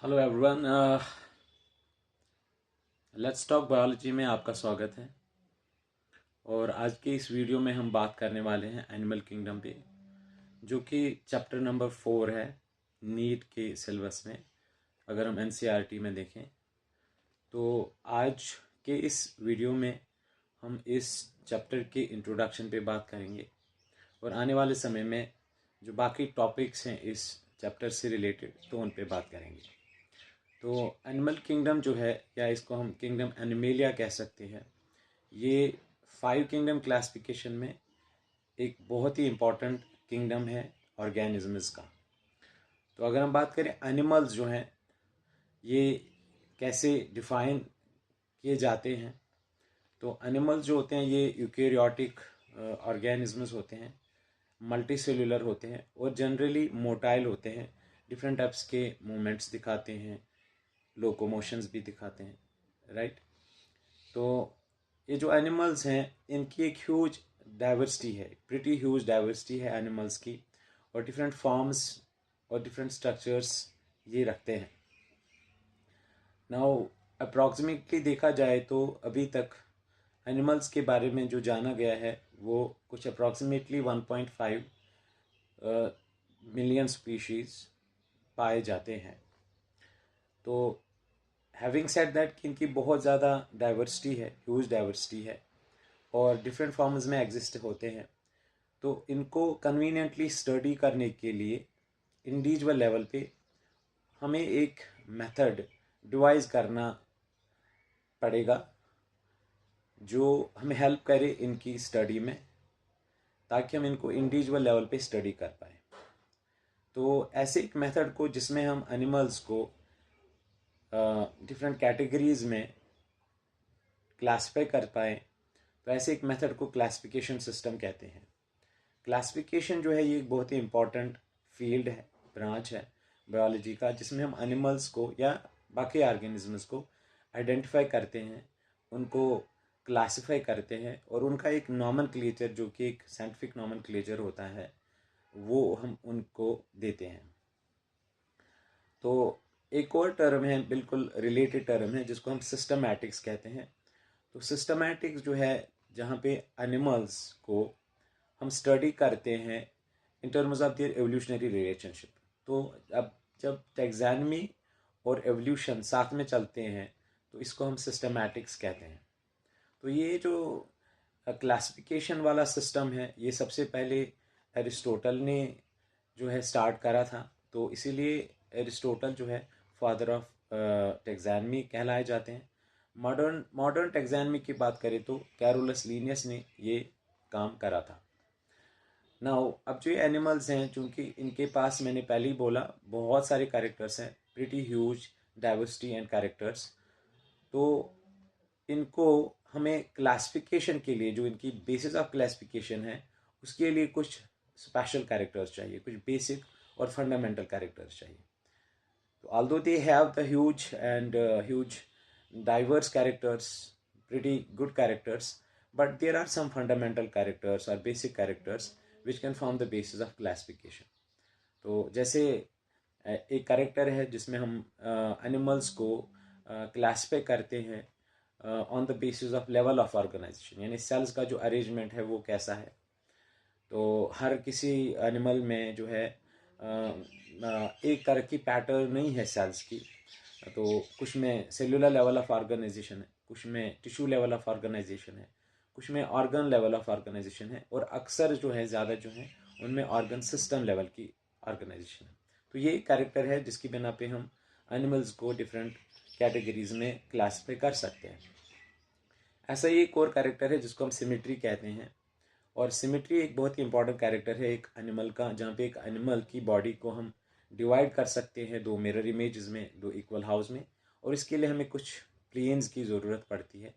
Hello everyone, let's talk biology में आपका स्वागत है। और आज के इस वीडियो में हम बात करने वाले हैं एनिमल किंगडम पे, जो कि चैप्टर नंबर 4 है नीट के सिलेबस में। अगर हम एनसीईआरटी में देखें तो आज के इस वीडियो में हम इस चैप्टर के इंट्रोडक्शन पे बात करेंगे और आने वाले समय में जो बाकी टॉपिक्स हैं इस चैप्टर से रिलेटेड तो उन पे बात करेंगे। तो एनिमल किंगडम जो है, या इसको हम किंगडम एनिमेलिया कह सकते हैं, ये 5 किंगडम क्लासिफिकेशन में एक बहुत ही इम्पॉर्टेंट किंगडम है ऑर्गेनिजम्स का। तो अगर हम बात करें एनिमल्स जो हैं ये कैसे डिफाइन किए जाते हैं, तो एनिमल्स जो होते हैं ये यूकेरियोटिक ऑर्गेनिजम्स होते हैं, मल्टी सेलुलर होते हैं और जनरली मोटाइल होते हैं। डिफरेंट टाइप्स के मूवमेंट्स दिखाते हैं, लोकोमोशंस भी दिखाते हैं, राइट। तो ये जो एनिमल्स हैं इनकी एक ह्यूज डाइवर्सिटी है, प्रिटी ह्यूज डाइवर्सिटी है एनिमल्स की, और डिफरेंट फॉर्म्स और डिफरेंट स्ट्रक्चर्स ये रखते हैं। नाउ अप्रॉक्सीमेटली देखा जाए तो अभी तक एनिमल्स के बारे में जो जाना गया है वो कुछ अप्रॉक्सीमेटली 1.5 मिलियन स्पीशीज पाए जाते हैं। तो हैविंग सेड दैट कि इनकी बहुत ज़्यादा डाइवर्सिटी है, ह्यूज डाइवर्सिटी है और डिफरेंट फॉर्म्स में एग्जिस्ट होते हैं, तो इनको कन्वीनियंटली स्टडी करने के लिए इंडिविजुअल लेवल पे हमें एक मेथड डिवाइस करना पड़ेगा जो हमें हेल्प करे इनकी स्टडी में, ताकि हम इनको इंडिविजुअल लेवल पे स्टडी कर पाए। तो ऐसे एक मेथड को जिसमें हम एनिमल्स को डिफरेंट कैटेगरीज में क्लासिफाई कर पाए, तो ऐसे एक मेथड को क्लासिफिकेशन सिस्टम कहते हैं। क्लासिफिकेशन जो है ये एक बहुत ही इम्पॉर्टेंट फील्ड है, ब्रांच है बायोलॉजी का, जिसमें हम एनिमल्स को या बाकी ऑर्गेनिजम्स को आइडेंटिफाई करते हैं, उनको क्लासिफाई करते हैं और उनका एक नॉमेनक्लेचर जो कि एक साइंटिफिक नॉमेनक्लेचर होता है वो हम उनको देते हैं। तो एक और टर्म है, बिल्कुल रिलेटेड टर्म है, जिसको हम सिस्टमैटिक्स कहते हैं। तो सिस्टमैटिक्स जो है जहाँ पे एनिमल्स को हम स्टडी करते हैं in terms of their evolutionary relationship. तो अब जब टैक्सोनॉमी और एवोल्यूशन साथ में चलते हैं तो इसको हम सिस्टमैटिक्स कहते हैं। तो ये जो क्लासिफिकेशन वाला सिस्टम है ये सबसे पहले एरिस्टोटल ने जो है स्टार्ट करा था, तो इसीलिए एरिस्टोटल जो है फादर ऑफ टैक्सोनॉमी कहलाए जाते हैं। मॉडर्न टैक्सोनॉमी की बात करें तो कैरोलस लीनियस ने ये काम करा था। नाउ अब जो ये एनिमल्स हैं, चूंकि इनके पास मैंने पहले ही बोला बहुत सारे कैरेक्टर्स हैं, pretty huge diversity and characters, तो इनको हमें क्लासिफिकेशन के लिए जो इनकी बेसिस ऑफ क्लासिफिकेशन है उसके लिए कुछ स्पेशल कैरेक्टर्स चाहिए, कुछ बेसिक और फंडामेंटल कैरेक्टर्स चाहिए। तो although they have the huge diverse characters, pretty good characters, but there are some fundamental characters or basic characters which can form the basis of classification. तो जैसे एक character है जिसमें हम एनिमल्स को क्लासिफाई करते हैं on the basis of level of organisation, यानी सेल्स का जो अरेंजमेंट है वो कैसा है। तो हर किसी एनिमल में जो है एक तरह की पैटर्न नहीं है सेल्स की, तो कुछ में सेलुलर लेवल ऑफ ऑर्गेनाइजेशन है, कुछ में टिश्यू लेवल ऑफ ऑर्गेनाइजेशन है, कुछ में ऑर्गन लेवल ऑफ ऑर्गेनाइजेशन है, और अक्सर जो है ज़्यादा जो है उनमें ऑर्गन सिस्टम लेवल की ऑर्गेनाइजेशन है। तो ये एक कैरेक्टर है जिसकी बिना पे हम एनिमल्स को डिफरेंट कैटेगरीज में क्लासीफाई कर सकते हैं। ऐसा ही एक और कैरेक्टर है जिसको हम सिमेट्री कहते हैं, और सिमेट्री एक बहुत ही इंपॉर्टेंट कैरेक्टर है एक एनिमल का, जहाँ पे एक एनिमल की बॉडी को हम डिवाइड कर सकते हैं दो मिरर इमेजेस में, दो इक्वल हाउस में, और इसके लिए हमें कुछ प्लेन्स की ज़रूरत पड़ती है।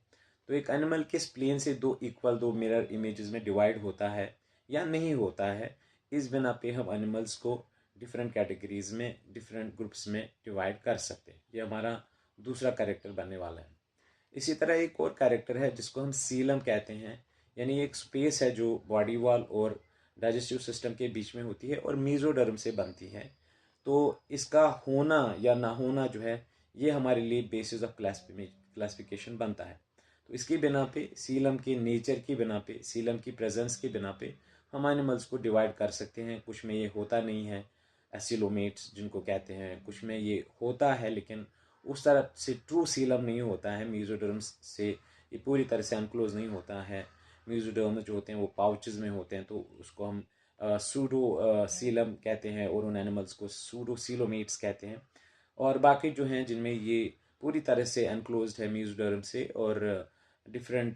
तो एक एनिमल किस प्लेन से दो मिरर इमेजेस में डिवाइड होता है या नहीं होता है, इस बिना पे हम एनिमल्स को डिफरेंट कैटेगरीज में, डिफरेंट ग्रुप्स में डिवाइड कर सकते हैं। ये हमारा दूसरा कैरेक्टर बनने वाला है। इसी तरह एक और कैरेक्टर है जिसको हम सीलम कहते हैं, यानी एक स्पेस है जो बॉडी वॉल और डाइजेस्टिव सिस्टम के बीच में होती है और मीजोडर्म से बनती है। तो इसका होना या ना होना जो है ये हमारे लिए बेसिस ऑफ क्लासिफिकेशन बनता है। तो इसकी बिना पे, सीलम के नेचर की बिना पे, सीलम की प्रेजेंस की बिना पे हम एनिमल्स को डिवाइड कर सकते हैं। कुछ में ये होता नहीं है, एसिलोमेट्स जिनको कहते हैं, कुछ में ये होता है लेकिन उस तरह से ट्रू सीलम नहीं होता है। मेसोडर्म्स से ये पूरी तरह से अनक्लोज नहीं होता है। मेसोडर्म जो होते हैं वो पाउचेस में होते हैं, तो उसको हम सूडो सीलम कहते हैं, और उन एनिमल्स को सूडो सीलोमेट्स कहते हैं। और बाकी जो हैं जिनमें ये पूरी तरह से अनक्लोज्ड है मेसोडर्म से, और डिफरेंट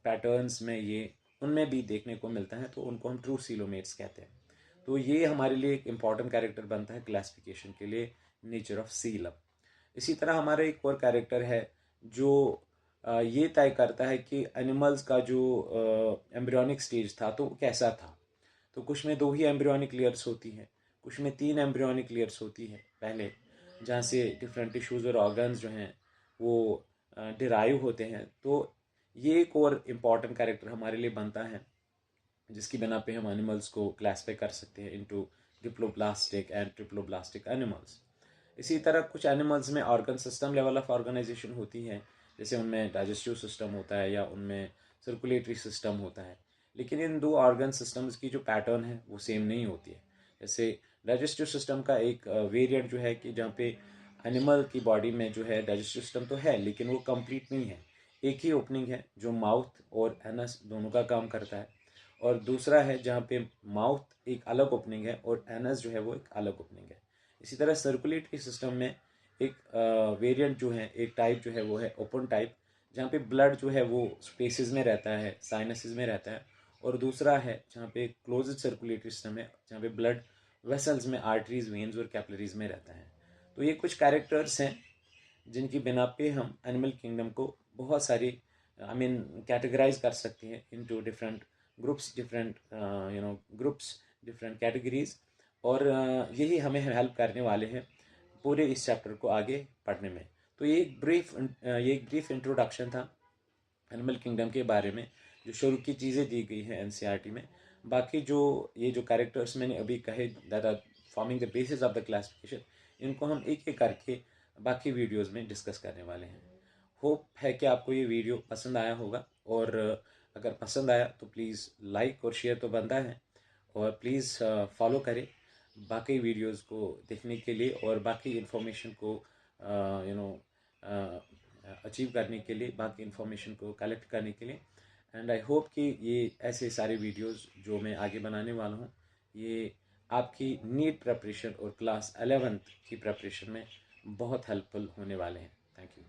पैटर्न्स में ये उनमें भी देखने को मिलता है, तो उनको हम ट्रू सीलोमेट्स कहते हैं। तो ये हमारे लिए एक इम्पॉर्टेंट कैरेक्टर बनता है क्लासिफिकेशन के लिए, नेचर ऑफ सीलम। इसी तरह हमारा एक और कैरेक्टर है जो ये तय करता है कि एनिमल्स का जो एम्ब्रियोनिक स्टेज था तो वो कैसा था। तो कुछ में 2 ही एम्ब्रियोनिक लेयर्स होती हैं, कुछ में 3 एम्ब्रियोनिक लेयर्स होती है पहले, जहाँ से डिफरेंट टिश्यूज़ और ऑर्गन्स जो हैं वो डिराइव होते हैं। तो ये एक और इम्पॉर्टेंट कैरेक्टर हमारे लिए बनता है, जिसकी बिना पे हम एनिमल्स को क्लासिफाई कर सकते हैं into diploblastic and triploblastic animals. इसी तरह कुछ एनिमल्स में organ system level of organisation होती है, जैसे उनमें डाइजेस्टिव सिस्टम होता है या उनमें सर्कुलेटरी सिस्टम होता है। लेकिन इन 2 ऑर्गन सिस्टम्स की जो पैटर्न है वो सेम नहीं होती है। जैसे डाइजेस्टिव सिस्टम का एक वेरिएंट जो है कि जहाँ पे एनिमल की बॉडी में जो है डाइजेस्टिव सिस्टम तो है लेकिन वो कंप्लीट नहीं है। एक ही ओपनिंग है जो माउथ और एनस दोनों का काम करता है, और दूसरा है जहाँ पे माउथ एक अलग ओपनिंग है और एनस जो है वो एक अलग ओपनिंग है। इसी तरह सर्कुलेटरी सिस्टम में एक वेरिएंट जो है, एक टाइप जो है वो है ओपन टाइप, जहाँ पे ब्लड जो है वो स्पेसेस में रहता है, साइनसेस में रहता है। और दूसरा है जहाँ पे क्लोज्ड सर्कुलेटरी सिस्टम है, जहाँ पे ब्लड वेसल्स में, आर्टरीज, वेन्स और कैपिलरीज में रहता है। तो ये कुछ कैरेक्टर्स हैं जिनकी बिना पे हम एनिमल किंगडम को बहुत सारी कैटेगराइज कर सकते हैं into different groups, different groups, different categories. और यही हमें हेल्प करने वाले हैं पूरे इस चैप्टर को आगे पढ़ने में। तो ये एक ब्रीफ इंट्रोडक्शन था एनिमल किंगडम के बारे में, जो शुरू की चीज़ें दी गई हैं एनसीईआरटी में। बाकी जो ये जो कैरेक्टर्स मैंने अभी कहे that are forming the basis of the classification, इनको हम एक एक करके बाकी वीडियोस में डिस्कस करने वाले हैं। होप है कि आपको ये वीडियो पसंद आया होगा, और अगर पसंद आया तो प्लीज़ लाइक और शेयर तो बनता है, और प्लीज़ फॉलो करें बाकी वीडियोस को देखने के लिए और बाकी इन्फॉर्मेशन को यू नो अचीव करने के लिए, बाकी इन्फॉर्मेशन को कलेक्ट करने के लिए। एंड आई होप कि ये ऐसे सारे वीडियोस जो मैं आगे बनाने वाला हूँ ये आपकी नीट प्रिपरेशन और क्लास 11th की प्रिपरेशन में बहुत हेल्पफुल होने वाले हैं। Thank you.